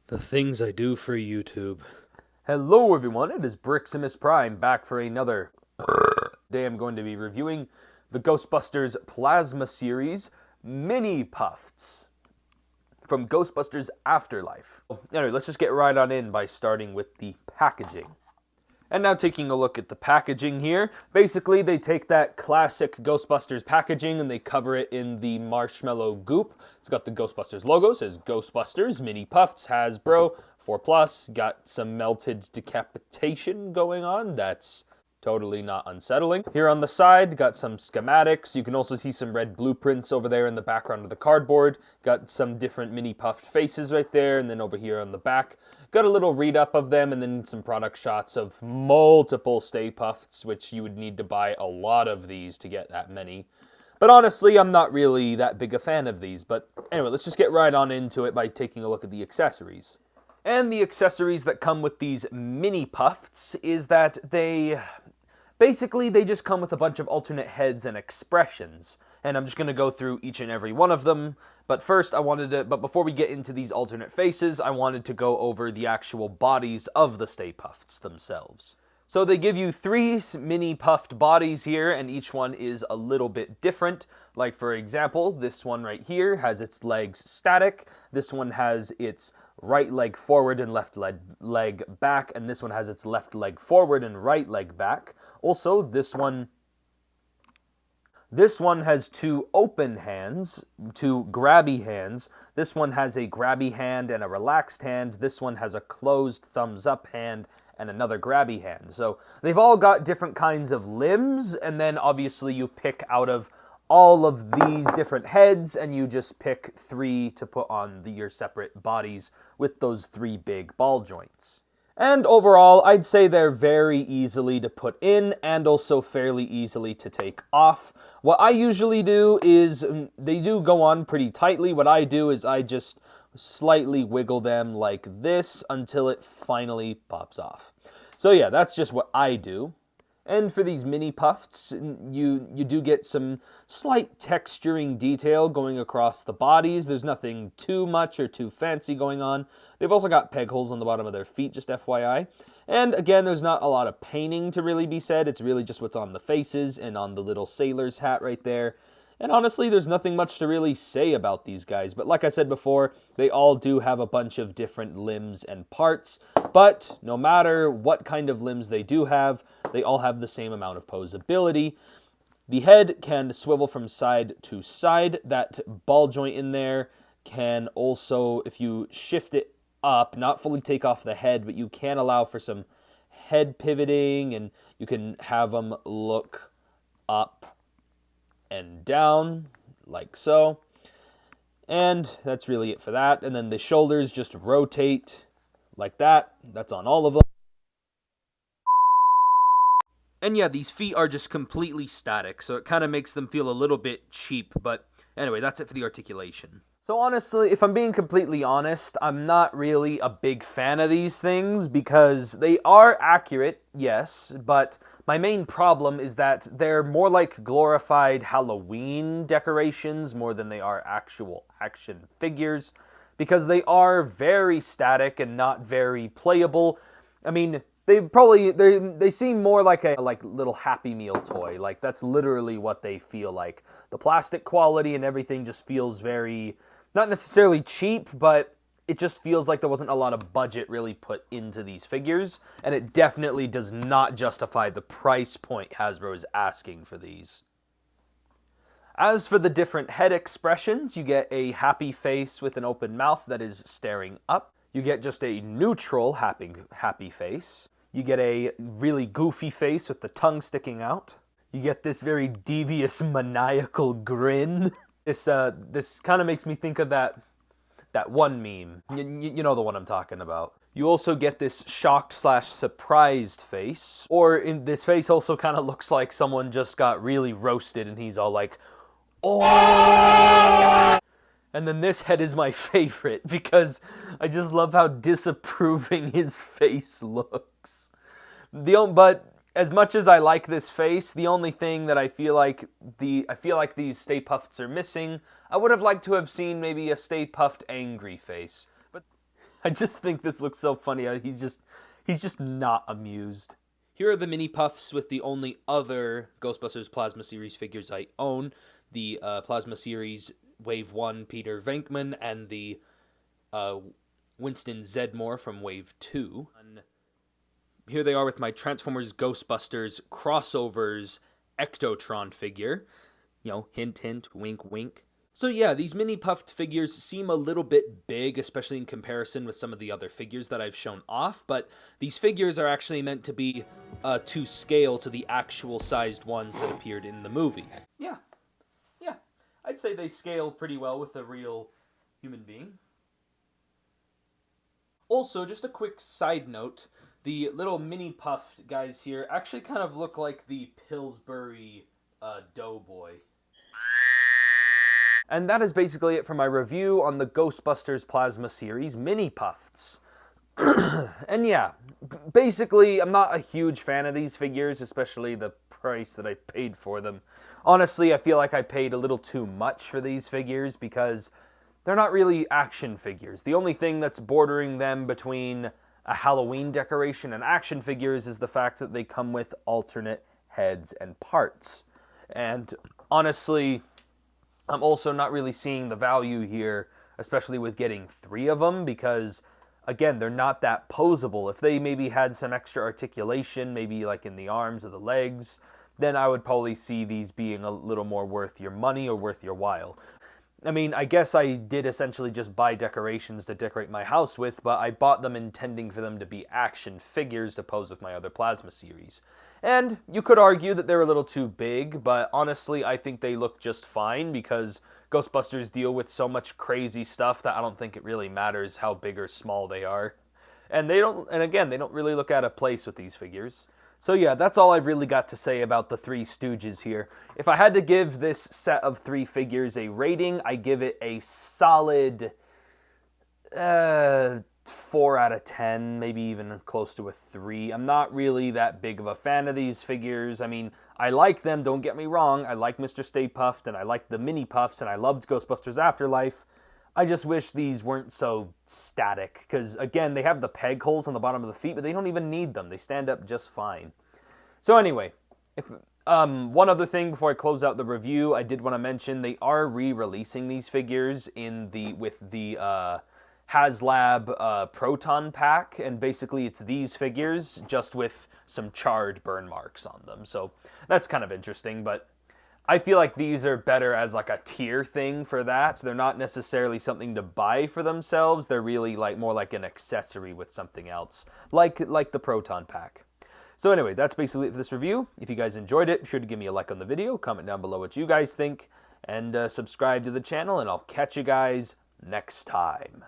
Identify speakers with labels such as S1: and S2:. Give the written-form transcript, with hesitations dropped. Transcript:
S1: The things I do for YouTube.
S2: Hello everyone, it is Briximus Prime back for another. Today I'm going to be reviewing the Ghostbusters Plasma series Mini-Pufts from Ghostbusters Afterlife. Anyway, let's just get right on in by starting with the packaging. And now taking a look at the packaging here, basically they take that classic Ghostbusters packaging and they cover it in the marshmallow goop. It's got the Ghostbusters logo, says Ghostbusters, Mini-Pufts, Hasbro, 4+, got some melted decapitation going on. That's totally not unsettling. Here on the side, got some schematics. You can also see some red blueprints over there in the background of the cardboard. Got some different mini-puffed faces right there, and then over here on the back, got a little read-up of them, and then some product shots of multiple Stay Puffs, which you would need to buy a lot of these to get that many. But honestly, I'm not really that big a fan of these. But anyway, let's just get right on into it by taking a look at the accessories. And the accessories that come with these Mini-Pufts is that basically, they just come with a bunch of alternate heads and expressions, and I'm just going to go through each and every one of them. But first, but before we get into these alternate faces, I wanted to go over the actual bodies of the Stay Puffs themselves. So they give you 3 mini-puffed bodies here, and each one is a little bit different. Like, for example, this one right here has its legs static. This one has its right leg forward and left leg back, and this one has its left leg forward and right leg back. Also, this one has 2 open hands, 2 grabby hands. This one has a grabby hand and a relaxed hand. This one has a closed thumbs up hand and another grabby hand. So they've all got different kinds of limbs, and then obviously you pick out of all of these different heads, and you just pick 3 to put on your separate bodies with those 3 big ball joints. And overall, I'd say they're very easily to put in and also fairly easily to take off. What I usually do is, they do go on pretty tightly. What I do is I just slightly wiggle them like this until it finally pops off. So yeah, that's just what I do. And for these Mini-Pufts, you do get some slight texturing detail going across the bodies. There's nothing too much or too fancy going on. They've also got peg holes on the bottom of their feet, just FYI. And again, there's not a lot of painting to really be said. It's really just what's on the faces and on the little sailor's hat right there. And honestly, there's nothing much to really say about these guys. But like I said before, they all do have a bunch of different limbs and parts. But no matter what kind of limbs they do have, they all have the same amount of posability. The head can swivel from side to side. That ball joint in there can also, if you shift it up, not fully take off the head, but you can allow for some head pivoting, and you can have them look up and down, like so. And that's really it for that. And then the shoulders just rotate like that. That's on all of them. And yeah, these feet are just completely static, so it kind of makes them feel a little bit cheap. But anyway, that's it for the articulation. So honestly, if I'm being completely honest, I'm not really a big fan of these things because they are accurate, yes, but my main problem is that they're more like glorified Halloween decorations more than they are actual action figures, because they are very static and not very playable. I mean, they seem more like a little Happy Meal toy. Like, that's literally what they feel like. The plastic quality and everything just feels very, not necessarily cheap, but it just feels like there wasn't a lot of budget really put into these figures, and it definitely does not justify the price point Hasbro is asking for these. As for the different head expressions, you get a happy face with an open mouth that is staring up. You get just a neutral happy face. You get a really goofy face with the tongue sticking out. You get this very devious maniacal grin. This kind of makes me think of that one meme. You know the one I'm talking about. You also get this shocked/surprised face. Or this face also kind of looks like someone just got really roasted and he's all like, oh! And then this head is my favorite because I just love how disapproving his face looks. But as much as I like this face, the only thing that I feel like these Stay Puffs are missing, I would have liked to have seen maybe a Stay Puffed angry face. But I just think this looks so funny. He's just not amused.
S1: Here are the Mini-Pufts with the only other Ghostbusters Plasma Series figures I own. The Plasma Series Wave 1 Peter Venkman and the Winston Zedmore from Wave 2. And here they are with my Transformers Ghostbusters Crossovers Ectotron figure. You know, hint, hint, wink, wink. So yeah, these Mini-Puffed figures seem a little bit big, especially in comparison with some of the other figures that I've shown off, but these figures are actually meant to be to scale to the actual sized ones that appeared in the movie. Yeah, I'd say they scale pretty well with a real human being. Also, just a quick side note, the little Mini-Puffed guys here actually kind of look like the Pillsbury Doughboy.
S2: And that is basically it for my review on the Ghostbusters Plasma Series Mini-Pufts. And yeah, basically, I'm not a huge fan of these figures, especially the price that I paid for them. Honestly, I feel like I paid a little too much for these figures because they're not really action figures. The only thing that's bordering them between a Halloween decoration and action figures is the fact that they come with alternate heads and parts. And honestly, I'm also not really seeing the value here, especially with getting 3 of them, because, again, they're not that posable. If they maybe had some extra articulation, maybe like in the arms or the legs, then I would probably see these being a little more worth your money or worth your while. I mean, I guess I did essentially just buy decorations to decorate my house with, but I bought them intending for them to be action figures to pose with my other Plasma series. And you could argue that they're a little too big, but honestly, I think they look just fine because Ghostbusters deal with so much crazy stuff that I don't think it really matters how big or small they are. And again, they don't really look out of place with these figures. So yeah, that's all I've really got to say about the Three Stooges here. If I had to give this set of 3 figures a rating, I give it a solid 4 out of 10, maybe even close to a 3. I'm not really that big of a fan of these figures. I mean, I like them, don't get me wrong. I like Mr. Stay Puft, and I like the Mini-Pufts, and I loved Ghostbusters Afterlife. I just wish these weren't so static, because, again, they have the peg holes on the bottom of the feet, but they don't even need them. They stand up just fine. So anyway, one other thing before I close out the review, I did want to mention they are re-releasing these figures with the HasLab Proton Pack, and basically it's these figures, just with some charred burn marks on them. So that's kind of interesting, but I feel like these are better as like a tier thing for that. They're not necessarily something to buy for themselves. They're really like more like an accessory with something else, like the Proton Pack. So anyway, that's basically it for this review. If you guys enjoyed it, be sure to give me a like on the video, comment down below what you guys think, and subscribe to the channel, and I'll catch you guys next time.